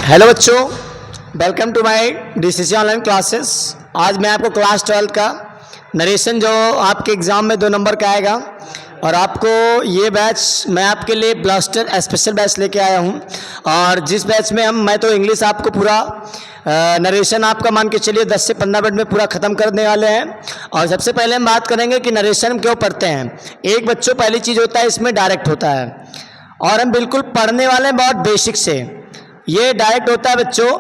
Hello बच्चों, welcome to my DCC online classes. आज मैं आपको क्लास 12 का नरेशन जो आपके एग्ज़ाम में 2 नंबर का आएगा और आपको ये बैच मैं आपके लिए ब्लास्टर स्पेशल बैच लेके आया हूँ। और जिस बैच में मैं तो इंग्लिश आपको पूरा नरेशन आपका मान के चलिए 10 से 15 मिनट में पूरा ख़त्म करने वाले हैं। और सबसे पहले हम बात करेंगे कि नरेशन क्यों पढ़ते हैं। एक बच्चों पहली चीज़ होता है इसमें डायरेक्ट होता है और हम बिल्कुल पढ़ने वाले हैं बहुत बेसिक से। ये डायरेक्ट होता है बच्चों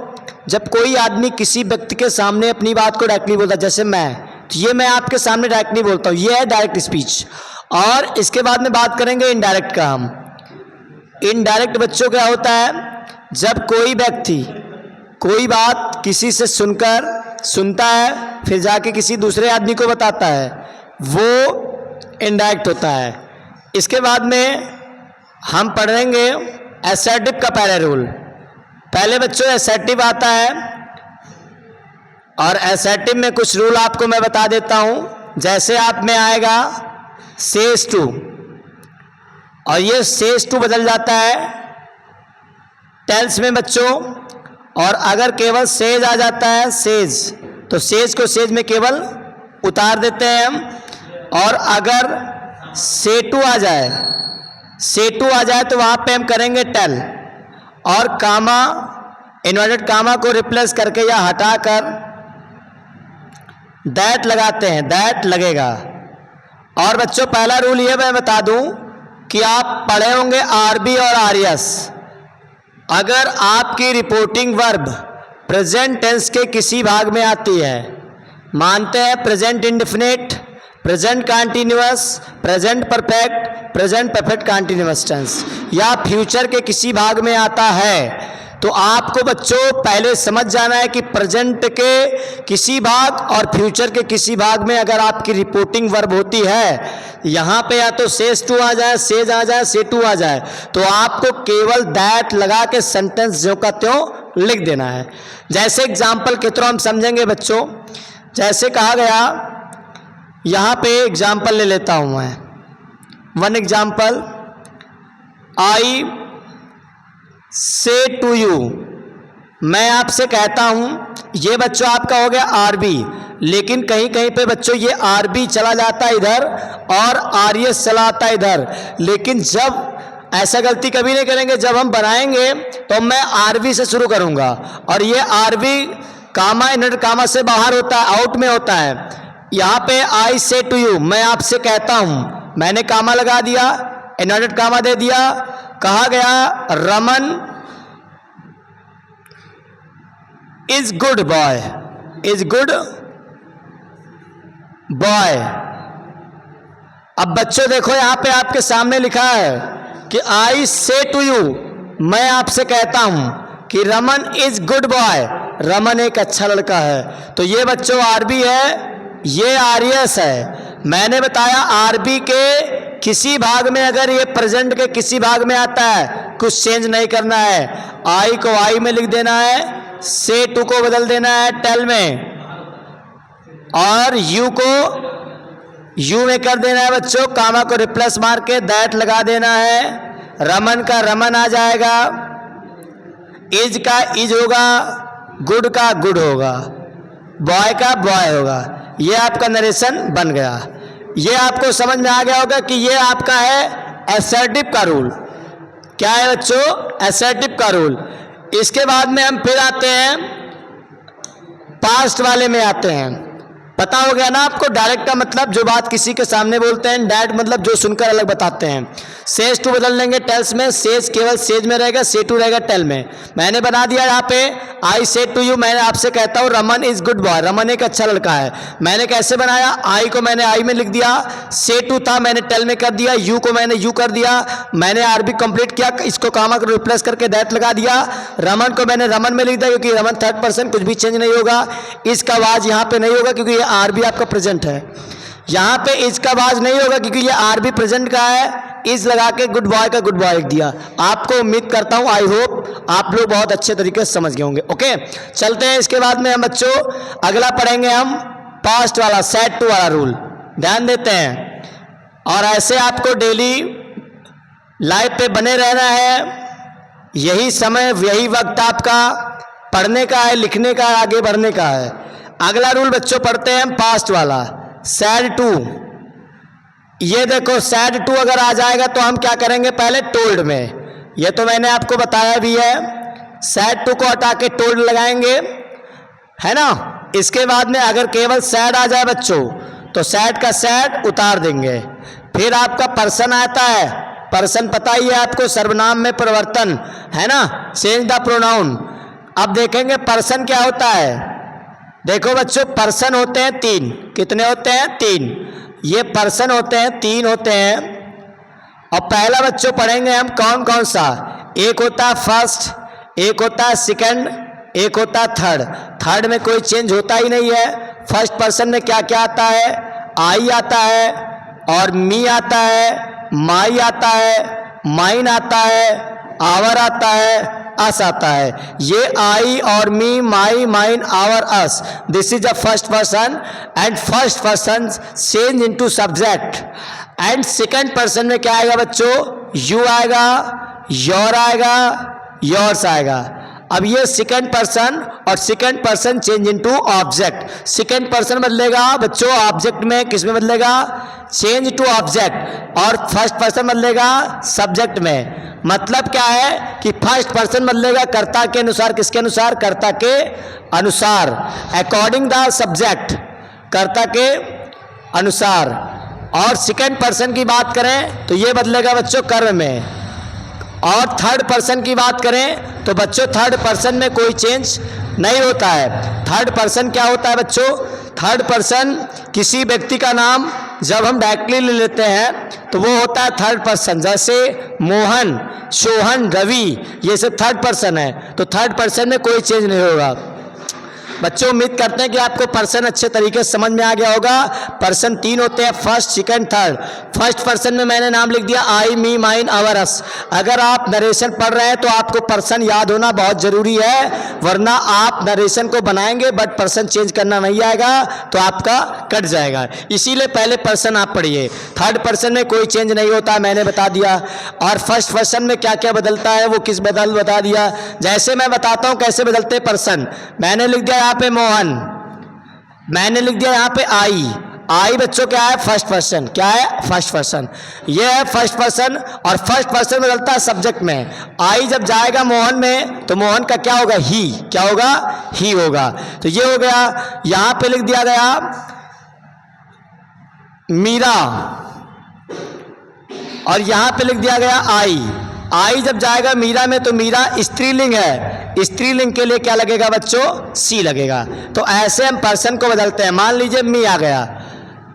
जब कोई आदमी किसी व्यक्ति के सामने अपनी बात को डायरेक्टली बोलता है, जैसे तो ये मैं आपके सामने डायरेक्टली बोलता हूँ, ये है डायरेक्ट स्पीच। और इसके बाद में बात करेंगे इनडायरेक्ट का। हम इनडायरेक्ट बच्चों क्या होता है, जब कोई व्यक्ति कोई बात किसी से सुनता है फिर जाके किसी दूसरे आदमी को बताता है, वो इनडायरेक्ट होता है। इसके बाद में हम पढ़ेंगे असर्टिव का पहला रूल। पहले बच्चों असर्टिव आता है और असर्टिव में कुछ रूल आपको मैं बता देता हूं। जैसे आप में आएगा सेज टू और ये सेज टू बदल जाता है टेल्स में बच्चों। और अगर केवल सेज आ जाता है सेज, तो सेज को सेज में केवल उतार देते हैं हम। और अगर से टू आ जाए तो वहां पे हम करेंगे टेल और कामा इन्वर्टेड कामा को रिप्लेस करके या हटाकर दैट लगाते हैं, दैट लगेगा। और बच्चों पहला रूल ये मैं बता दूं कि आप पढ़े होंगे आरबी और आरएस। अगर आपकी रिपोर्टिंग वर्ब प्रेजेंट टेंस के किसी भाग में आती है, मानते हैं present indefinite, present continuous, present perfect, present perfect continuous tense, या फ्यूचर के किसी भाग में आता है, तो आपको बच्चों पहले समझ जाना है कि प्रेजेंट के किसी भाग और फ्यूचर के किसी भाग में अगर आपकी रिपोर्टिंग वर्ब होती है, यहाँ पे या तो सेज टू आ जाए, सेज आ जाए, से टू आ जाए, तो आपको केवल दैट लगा के सेंटेंस ज्यों का त्यों लिख देना है। जैसे एग्जाम्पल के थ्रू हम समझेंगे बच्चों। जैसे कहा गया, यहाँ पे एग्जाम्पल ले लेता हूँ मैं, वन एग्जाम्पल, आई से टू यू, मैं आपसे कहता हूं। ये बच्चों आपका हो गया आरबी, लेकिन कहीं कहीं पे बच्चों ये आरबी चला जाता है इधर और आरएस चला आता है इधर। लेकिन जब ऐसा गलती कभी नहीं करेंगे, जब हम बनाएंगे तो मैं आरबी से शुरू करूंगा और ये आरबी कामा इन्वर्टेड कामा से बाहर होता है, आउट में होता है। यहाँ पे आई से टू यू, मैं आपसे कहता हूं, मैंने कामा लगा दिया, इन्वर्टेड कामा दे दिया। कहा गया Raman is good boy, is good boy. अब बच्चों देखो यहाँ पे आपके सामने लिखा है कि आई से टू यू, मैं आपसे कहता हूं कि Raman is good boy, Raman एक अच्छा लड़का है। तो ये बच्चों आरबी है, ये आरएस है। मैंने बताया आरबी के किसी भाग में अगर ये प्रेजेंट के किसी भाग में आता है, कुछ चेंज नहीं करना है। आई को आई में लिख देना है, से टू को बदल देना है टेल में, और यू को यू में कर देना है बच्चों, कामा को रिप्लेस मार के दैट लगा देना है। रमन का रमन आ जाएगा, इज का इज होगा, गुड का गुड होगा, बॉय का बॉय होगा। ये आपका नरेशन बन गया। ये आपको समझ में आ गया होगा कि ये आपका है असर्टिव का रूल। क्या है बच्चों? असर्टिव का रूल। इसके बाद में हम फिर आते हैं पास्ट वाले में आते हैं। पता हो गया ना आपको, डायरेक्ट का मतलब जो बात किसी के सामने बोलते हैं, डायरेक्ट मतलब जो सुनकर अलग बताते हैं। सेज टू बदल लेंगे टेल्स में, सेज केवल सेज में रहेगा, से टू रहेगा टेल में। मैंने बना दिया यहाँ पे आई से टू यू, मैंने आपसे कहता हूँ Raman is good boy, Raman एक अच्छा लड़का है। मैंने कैसे बनाया, आई को मैंने आई में लिख दिया, से टू था मैंने टेल में कर दिया, यू को मैंने यू कर दिया, मैंने आरबी कंप्लीट किया, इसको कामा को रिप्लेस करके दैट लगा दिया। रमन को मैंने रमन में लिख दिया क्योंकि रमन थर्ड पर्सन, कुछ भी चेंज नहीं होगा। इसका आवाज यहाँ पे नहीं होगा क्योंकि आरबी आपका प्रेजेंट है। यहां पे इज का आवाज नहीं होगा क्योंकि ये आरबी प्रेजेंट का है, इज लगा के गुड बॉय का गुड बॉय लिख दिया। आपको उम्मीद करता हूं, आई होप आप लोग बहुत अच्छे तरीके से समझ गए होंगे। ओके, चलते हैं। इसके बाद में हम बच्चों अगला पढ़ेंगे हम पास्ट वाला सेड टू वाला रूल, ध्यान देते हैं। और ऐसे आपको डेली लाइव पे बने रहना है यही समय, यही वक्त आपका पढ़ने का है, लिखने का है, आगे बढ़ने का है। अगला रूल बच्चों पढ़ते हैं हम पास्ट वाला, सैड टू। ये देखो सैड टू अगर आ जाएगा तो हम क्या करेंगे, पहले टोल्ड में, ये तो मैंने आपको बताया भी है, सैड टू को हटा के टोल्ड लगाएंगे, है ना। इसके बाद में अगर केवल सैड आ जाए बच्चों तो सैड का सैड उतार देंगे। फिर आपका पर्सन आता है, पर्सन पता ही है आपको, सर्वनाम में परिवर्तन, है ना, चेंज द प्रोनाउन। अब देखेंगे पर्सन क्या होता है। देखो बच्चों पर्सन होते हैं तीन, कितने होते हैं, तीन। ये पर्सन होते हैं, तीन होते हैं। और पहला बच्चों पढ़ेंगे हम कौन कौन सा, एक होता है फर्स्ट, एक होता है सेकंड, एक होता है थर्ड। थर्ड में कोई चेंज होता ही नहीं है। फर्स्ट पर्सन में क्या क्या आता है, आई आता है, और मी आता है, माई आता है, माइन आता है, आवर आता है, अस आता है। ये आई और me, my, mine, our, us, this is the first person. And first person change into subject. And second person में क्या आएगा बच्चों, यू आएगा, योर आएगा, योर्स आएगा। अब ये सेकंड पर्सन और second person change into object. Second person बदलेगा बच्चों ऑब्जेक्ट में, किस में बदलेगा, चेंज टू ऑब्जेक्ट। और फर्स्ट पर्सन बदलेगा सब्जेक्ट में। मतलब क्या है कि फर्स्ट पर्सन बदलेगा कर्ता के अनुसार, किसके अनुसार, कर्ता के अनुसार, अकॉर्डिंग द सब्जेक्ट, कर्ता के अनुसार। और सेकंड पर्सन की बात करें तो ये बदलेगा बच्चों कर्म में। और थर्ड पर्सन की बात करें तो बच्चों थर्ड पर्सन में कोई चेंज नहीं होता है। थर्ड पर्सन क्या होता है बच्चों, थर्ड पर्सन किसी व्यक्ति का नाम जब हम डायरेक्टली ले लेते हैं तो वो होता है थर्ड पर्सन। जैसे मोहन, सोहन, रवि, ये सब थर्ड पर्सन है। तो थर्ड पर्सन में कोई चेंज नहीं होगा। बच्चों उम्मीद करते हैं कि आपको पर्सन अच्छे तरीके से समझ में आ गया होगा। पर्सन तीन होते हैं, first, second, third. First person में मैंने नाम लिख दिया आई, मी, माइन, आवर, अस। अगर आप नरेशन पढ़ रहे हैं तो आपको पर्सन याद होना बहुत जरूरी है, वरना आप नरेशन को बनाएंगे बट पर्सन चेंज करना नहीं आएगा तो आपका कट जाएगा। इसीलिए पहले पर्सन आप पढ़िए। थर्ड पर्सन में कोई चेंज नहीं होता, मैंने बता दिया। और फर्स्ट पर्सन में क्या क्या बदलता है वो किस बता दिया। जैसे मैं बताता हूँ कैसे बदलते पर्सन। मैंने लिख दिया यहाँ पे मोहन, मैंने लिख दिया यहाँ पे आई। आई बच्चों क्या है, फर्स्ट पर्सन। क्या है, फर्स्ट पर्सन। ये है फर्स्ट पर्सन। और फर्स्ट पर्सन बदलता है सब्जेक्ट में। आई जब जाएगा मोहन में तो मोहन का क्या होगा, ही। क्या होगा, ही होगा। तो ये हो गया। यहां पे लिख दिया गया मीरा, और यहां पे लिख दिया गया आई। आई जब जाएगा मीरा में तो मीरा स्त्रीलिंग है। स्त्रीलिंग के लिए क्या लगेगा बच्चों, सी लगेगा। तो ऐसे हम पर्सन को बदलते हैं। मान लीजिए मी आ गया,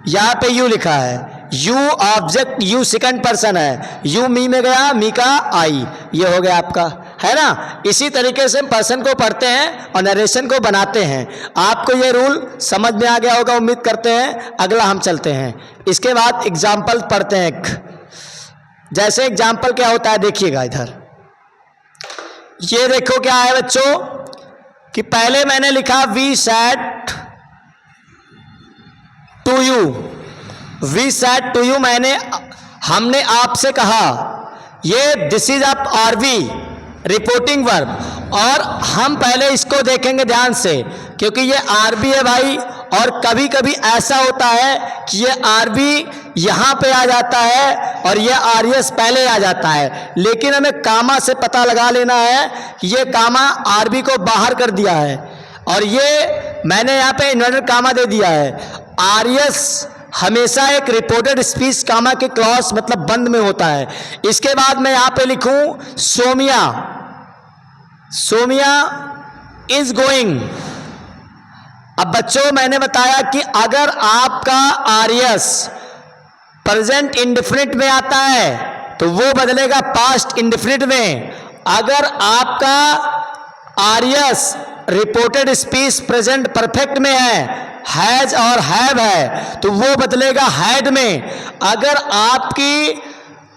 यहाँ पे यू लिखा है, you object, you second person है, यू मी में गया, मी का आई, ये हो गया आपका, है ना। इसी तरीके से हम पर्सन को पढ़ते हैं और नरेशन को बनाते हैं। आपको ये रूल समझ में आ गया होगा उम्मीद करते हैं। अगला हम चलते हैं, इसके बाद एग्जाम्पल पढ़ते हैं। जैसे एग्जाम्पल क्या होता है देखिएगा इधर, ये देखो क्या है बच्चों कि पहले मैंने लिखा we said to you, we said to you, हमने आपसे कहा। ये this is a RV reporting verb. और हम पहले इसको देखेंगे ध्यान से क्योंकि ये आरबी है भाई। और कभी कभी ऐसा होता है कि ये आरबी यहाँ पे आ जाता है और ये आरएस पहले आ जाता है, लेकिन हमें कामा से पता लगा लेना है कि ये कामा आरबी को बाहर कर दिया है और ये मैंने यहाँ पे इन्वर्टेड कामा दे दिया है। आरएस हमेशा एक रिपोर्टेड स्पीच कामा के क्लॉज मतलब बंद में होता है। इसके बाद मैं यहाँ पे लिखूं सोमिया, सोमिया इज गोइंग। अब बच्चों मैंने बताया कि अगर आपका आरएस प्रेजेंट इंडेफिनिट में आता है तो वो बदलेगा पास्ट इंडेफिनिट में। अगर आपका RS reported speech present perfect में हैज और हैव है तो वो बदलेगा हैड में। अगर आपकी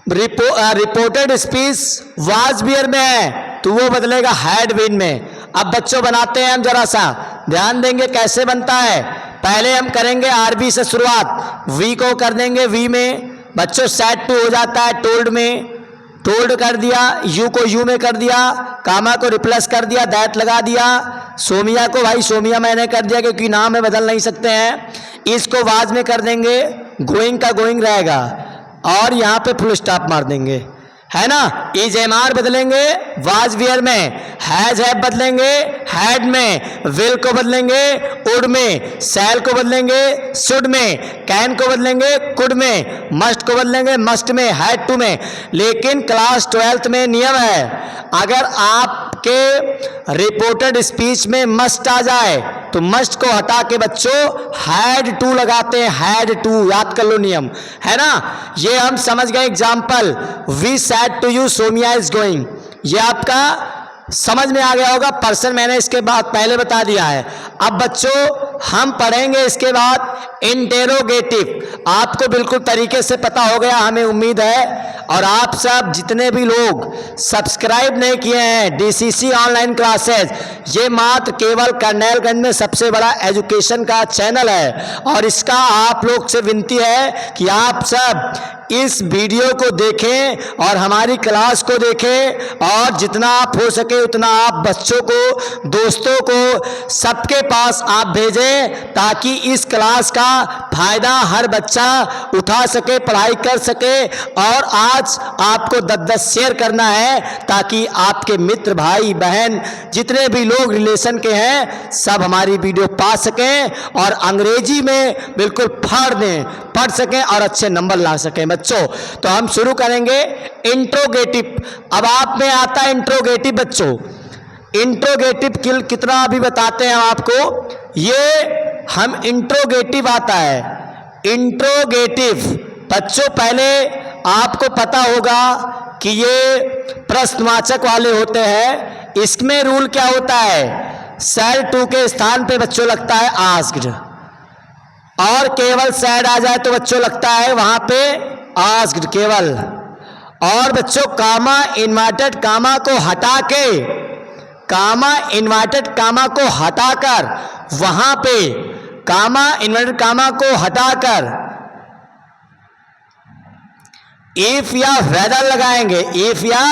रिपोर्टेड स्पीच वाज बियर में है तो वो बदलेगा हैड बीन में। अब बच्चों बनाते हैं हम, जरा सा ध्यान देंगे कैसे बनता है। पहले हम करेंगे आरबी से शुरुआत, वी को कर देंगे वी में। बच्चों सैड टू हो जाता है टोल्ड में, टोल्ड कर दिया, यू को यू में कर दिया, कामा को रिप्लेस कर दिया, दैट लगा दिया, सोमिया को भाई सोमिया मैंने कर दिया क्योंकि नाम है बदल नहीं सकते हैं, इसको वाज में कर देंगे, गोइंग का गोइंग रहेगा और यहाँ पे फुल स्टॉप मार देंगे, है ना। इज एम आर बदलेंगे वाज वियर में, हैज हैव बदलेंगे हैड में, विल को बदलेंगे वुड में, शैल को बदलेंगे शुड में, कैन को बदलेंगे कुड में, मस्ट को बदलेंगे मस्ट में, हैड टू में। लेकिन क्लास 12th में नियम है, अगर आपके रिपोर्टेड स्पीच में मस्ट आ जाए तो मस्ट को हटा के बच्चों हैड टू लगाते हैं, हैड टू, याद कर लो नियम, है ना। ये हम समझ गए example, we said to you Somiya is going, ये आपका समझ में आ गया होगा। पर्सन मैंने इसके बाद पहले बता दिया है। अब बच्चों हम पढ़ेंगे इसके बाद इंटेरोगेटिव, आपको बिल्कुल तरीके से पता हो गया हमें उम्मीद है। और आप सब जितने भी लोग सब्सक्राइब नहीं किए हैं डीसीसी ऑनलाइन क्लासेस, ये मात्र केवल करनैलगंज में सबसे बड़ा एजुकेशन का चैनल है और इसका आप लोग से विनती है कि आप सब इस वीडियो को देखें और हमारी क्लास को देखें और जितना आप हो सके उतना आप बच्चों को, दोस्तों को, सबके पास आप भेजें ताकि इस क्लास का फायदा हर बच्चा उठा सके, पढ़ाई कर सके। और आज आपको 10-10 शेयर करना है ताकि आपके मित्र, भाई बहन, जितने भी लोग रिलेशन के हैं सब हमारी वीडियो पा सकें और अंग्रेजी में बिल्कुल फाड़ दें, पढ़ सकें और अच्छे नंबर ला सकें बच्चों। तो हम शुरू करेंगे इंट्रोगेटिव। अब आप में आता है इंट्रोगेटिव बच्चों, इंट्रोगेटिव कितना अभी बताते हैं हम आपको। ये हम इंट्रोगेटिव आता है, इंट्रोगेटिव बच्चों पहले आपको पता होगा कि ये प्रश्नवाचक वाले होते हैं। इसमें रूल क्या होता है, सैड टू के स्थान पे बच्चों लगता है आस्क्ड, और केवल सैड आ जाए तो बच्चों लगता है वहां पे आस्क्ड केवल। और बच्चों कामा इन्वर्टेड कामा को हटा के, कामा इन्वर्टेड कामा को हटाकर वहां पे कामा इन्वर्टेड कामा को हटाकर इफ या वेदर लगाएंगे, इफ या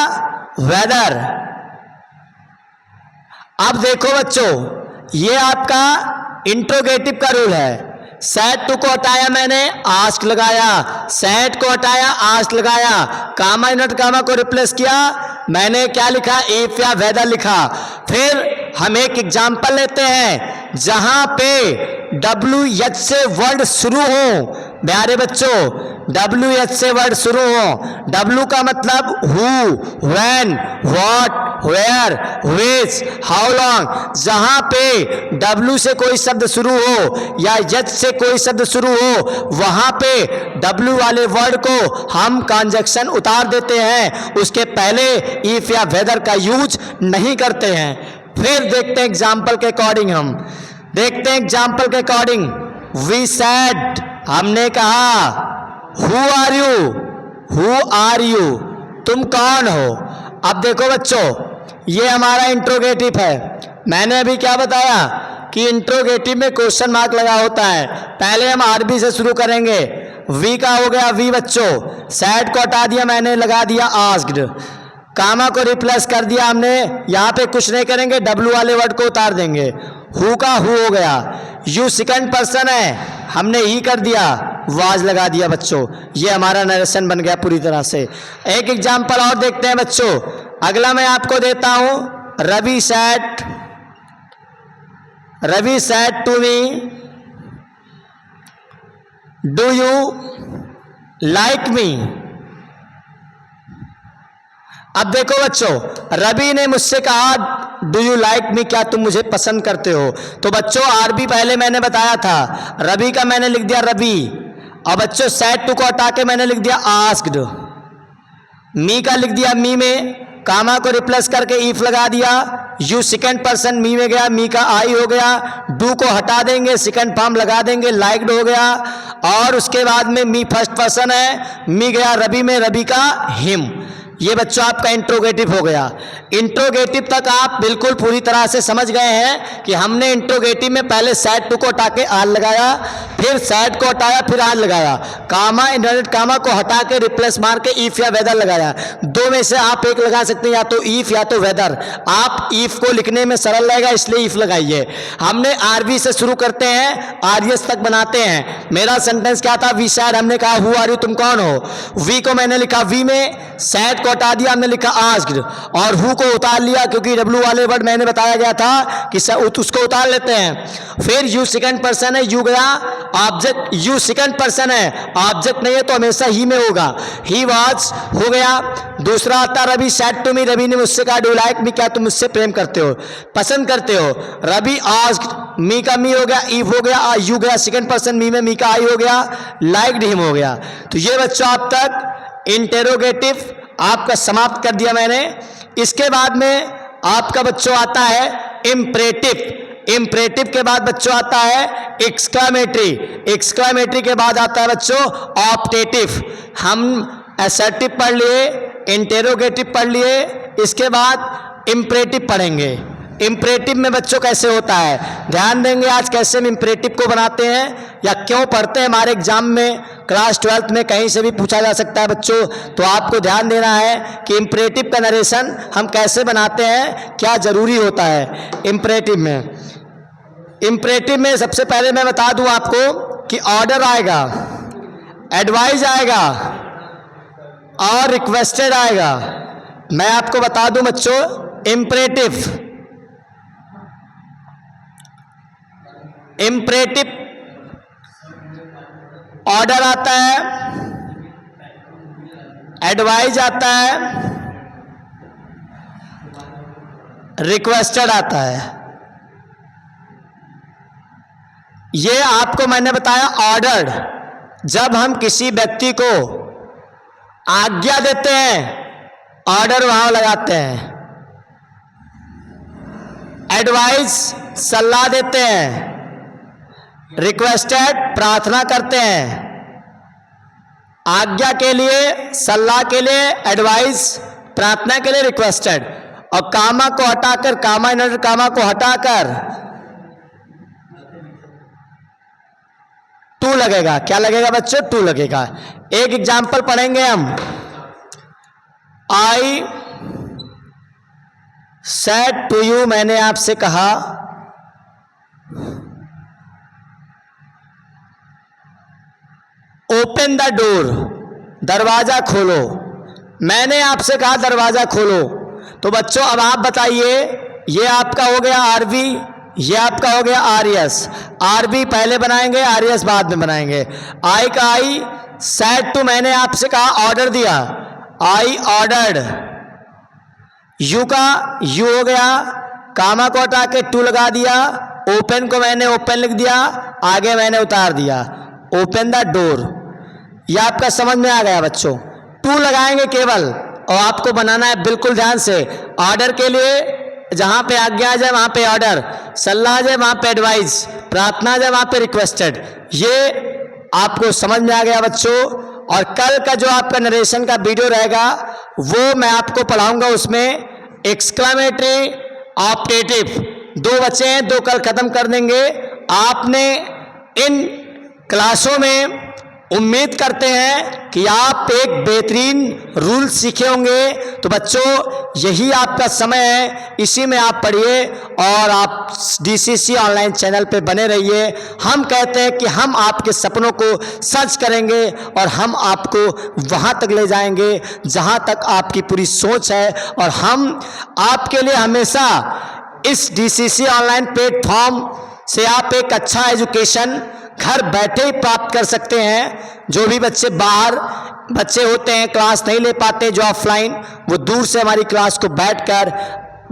वेदर। अब देखो बच्चों ये आपका इंट्रोगेटिव का रूल है। सैड टू को हटाया मैंने, आस्क लगाया, सैड को हटाया, आस्क लगाया, कामा इन्वर्टेड कामा को रिप्लेस किया, मैंने क्या लिखा, इफ या वेदर लिखा। फिर हम एक एग्जाम्पल लेते हैं जहां पे WH से वर्ड शुरू हो, प्यारे बच्चों WH से वर्ड शुरू हो। W का मतलब who, when, what, where, which, how long. जहां पे W से कोई शब्द शुरू हो या H से कोई शब्द शुरू हो वहां पे W वाले वर्ड को हम कंजक्शन उतार देते हैं, उसके पहले इफ या वेदर का यूज नहीं करते हैं। फिर देखते हैं एग्जाम्पल के अकॉर्डिंग, हम देखते हैं एग्जाम्पल के अकॉर्डिंग। वी सैड, हमने कहा, who are you, who are you, तुम कौन हो। अब देखो बच्चों ये हमारा इंट्रोगेटिव है। मैंने अभी क्या बताया कि इंट्रोगेटिव में क्वेश्चन मार्क लगा होता है। पहले हम आरबी से शुरू करेंगे। वी का हो गया वी बच्चों, सैड को हटा दिया मैंने, लगा दिया आस्क्ड, कामा को रिप्लेस कर दिया हमने, यहाँ पे कुछ नहीं करेंगे, W वाले वर्ड को उतार देंगे, हु का हु हो गया। यू सेकंड पर्सन है, हमने ही कर दिया, वाज लगा दिया बच्चों। ये हमारा नरेशन बन गया पूरी तरह से। एक एग्जाम्पल और देखते हैं बच्चों। अगला मैं आपको देता हूं, Ravi said to me, do you like me. अब देखो बच्चों रवि ने मुझसे कहा डू यू लाइक मी, क्या तुम मुझे पसंद करते हो। तो बच्चों आरबी पहले मैंने बताया था, रवि का मैंने लिख दिया रवि, और बच्चों सैड टू को हटा के मैंने लिख दिया आस्क्ड, मी का लिख दिया मी में, कामा को रिप्लेस करके इफ लगा दिया, यू सेकंड पर्सन मी में गया, मी का आई हो गया, डू को हटा देंगे, सेकंड फॉर्म लगा देंगे, लाइक्ड हो गया, और उसके बाद में मी फर्स्ट पर्सन है, मी गया रवि में, रवि का हिम। ये बच्चों आपका इंट्रोगेटिव हो गया। इंट्रोगेटिव तक आप बिल्कुल पूरी तरह से समझ गए हैं कि हमने इंट्रोगेटिव में पहले सेट टू को हटा के आर लगाया, फिर सेट को हटाया, फिर आर लगाया, कामा इनवर्टेड कामा को हटा के रिप्लेस मार के इफ या वेदर लगाया। दो में से आप एक लगा सकते हैं, या तो इफ या तो वेदर। आप इफ को लिखने में सरल रहेगा इसलिए इफ लगाइए। हमने आरबी से शुरू करते हैं, आरएस तक बनाते हैं। मेरा सेंटेंस क्या था? वी सैड, हमने कहा हु आर यू, तुम कौन हो। वी को मैंने लिखा वी में, सैड को हटा दिया, हमने लिखा आस्क्ड, और हु को उतार लिया क्योंकि डब्ल्यू वाले वर्ड मैंने बताया गया था कि उसको उतार लेते हैं। फिर यू सेकंड पर्सन है, यू गया ऑब्जेक्ट, यू सेकंड पर्सन है, ऑब्जेक्ट नहीं है तो हमेशा ही में होगा। ही वाज हो गया। दूसरा आता Ravi said to me, Ravi ने मुझसे कहा डू लाइक मी, क्या तुम मुझसे प्रेम करते हो, पसंद करते हो। रवि आस्क्ड, मी का मी हो गया, ईव हो गया, यू गया सेकंड पर्सन मी में, मी का आई हो गया, लाइक्ड हिम हो गया। तो ये बच्चों आप तक इंटेरोगेटिव आपका समाप्त कर दिया मैंने। इसके बाद में आपका बच्चों आता है इम्परेटिव। इम्परेटिव के बाद बच्चों आता है एक्सक्लामेटरी। एक्सक्लामेटरी के बाद आता है बच्चों ऑप्टेटिव। हम असर्टिव पढ़ लिए, इंटेरोगेटिव पढ़ लिए, इसके बाद इम्परेटिव पढ़ेंगे। इम्परेटिव में बच्चों कैसे होता है ध्यान देंगे आज, कैसे हम इम्परेटिव को बनाते हैं या क्यों पढ़ते हैं। हमारे एग्जाम में क्लास 12th में कहीं से भी पूछा जा सकता है बच्चों, तो आपको ध्यान देना है कि इम्परेटिव का नरेशन हम कैसे बनाते हैं, क्या जरूरी होता है इम्परेटिव में। इम्परेटिव में सबसे पहले मैं बता दूं आपको कि ऑर्डर आएगा, एडवाइज आएगा और रिक्वेस्टेड आएगा। मैं आपको बता दूं बच्चों, इम्परेटिव ऑर्डर आता है, एडवाइज आता है, रिक्वेस्टेड आता है। ये आपको मैंने बताया ऑर्डर, जब हम किसी व्यक्ति को आज्ञा देते हैं ऑर्डर वहां लगाते हैं। एडवाइस सलाह देते हैं, रिक्वेस्टेड प्रार्थना करते हैं। आज्ञा के लिए, सलाह के लिए एडवाइस, प्रार्थना के लिए रिक्वेस्टेड। और कामा को हटाकर, कामा इनवर्टेड कामा को हटाकर टू लगेगा। क्या लगेगा बच्चों? टू लगेगा। एक एग्जाम्पल पढ़ेंगे हम। आई सेड टू यू, मैंने आपसे कहा ओपन द डोर, दरवाजा खोलो। मैंने आपसे कहा दरवाजा खोलो। तो बच्चों अब आप बताइए, ये आपका हो गया आरवी, ये आपका हो गया आरएस। आरबी पहले बनाएंगे, आरएस बाद में बनाएंगे। आई का आई, सेड टू मैंने आपसे कहा ऑर्डर दिया, आई ऑर्डर्ड। यू का यू हो गया, कामा को हटा के टू लगा दिया। ओपन को मैंने ओपन लिख दिया, आगे मैंने उतार दिया, ओपन द डोर। यह आपका समझ में आ गया बच्चों। टू लगाएंगे केवल, और आपको बनाना है बिल्कुल ध्यान से। ऑर्डर के लिए जहां पे आज्ञा आ जाए वहां पे ऑर्डर, सलाह जाए वहां पे एडवाइस, प्रार्थना जाए वहां पे रिक्वेस्टेड। ये आपको समझ में आ गया बच्चों। और कल का जो आपका नरेशन का वीडियो रहेगा वो मैं आपको पढ़ाऊंगा, उसमें एक्सक्लामेटरी, ऑप्टेटिव, दो बचे हैं, दो कल खत्म कर देंगे। आपने इन क्लासों में उम्मीद करते हैं कि आप एक बेहतरीन रूल सीखे होंगे। तो बच्चों यही आपका समय है, इसी में आप पढ़िए और आप डीसीसी ऑनलाइन चैनल पे बने रहिए। हम कहते हैं कि हम आपके सपनों को सच करेंगे और हम आपको वहां तक ले जाएंगे जहां तक आपकी पूरी सोच है। और हम आपके लिए हमेशा इस डीसीसी ऑनलाइन प्लेटफॉर्म से आप एक अच्छा एजुकेशन घर बैठे ही प्राप्त कर सकते हैं। जो भी बच्चे बाहर बच्चे होते हैं, क्लास नहीं ले पाते जो ऑफलाइन, वो दूर से हमारी क्लास को बैठकर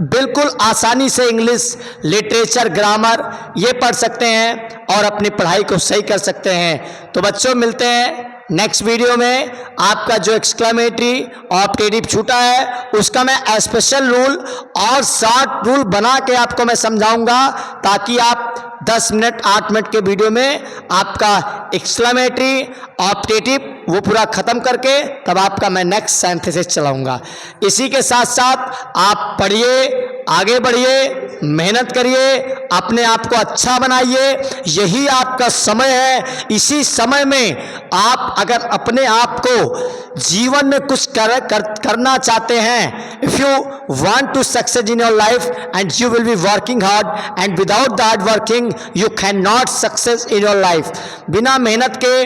बिल्कुल आसानी से इंग्लिश, लिटरेचर, ग्रामर ये पढ़ सकते हैं और अपनी पढ़ाई को सही कर सकते हैं। तो बच्चों मिलते हैं नेक्स्ट वीडियो में। आपका जो एक्सक्लामेटरी ऑप्टेटिव छूटा है उसका मैं स्पेशल रूल और शॉर्ट रूल बना के आपको मैं समझाऊंगा, ताकि आप 10 मिनट 8 मिनट के वीडियो में आपका एक्सक्लामेटरी ऑप्टेटिव वो पूरा ख़त्म करके तब आपका मैं नेक्स्ट सिंथेसिस चलाऊँगा। इसी के साथ साथ आप पढ़िए, आगे बढ़िए, मेहनत करिए, अपने आप को अच्छा बनाइए। यही आपका समय है। इसी समय में आप अगर अपने आप को जीवन में कुछ करना चाहते हैं, if you want to success in your life and you will be working hard and without hard working you can not success in your life. बिना मेहनत के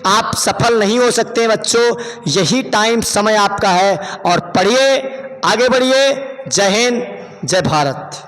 आप सफल नहीं हो सकते बच्चों। यही टाइम समय आपका है और पढ़िए, आगे बढ़िए। जय हिंद, जय भारत।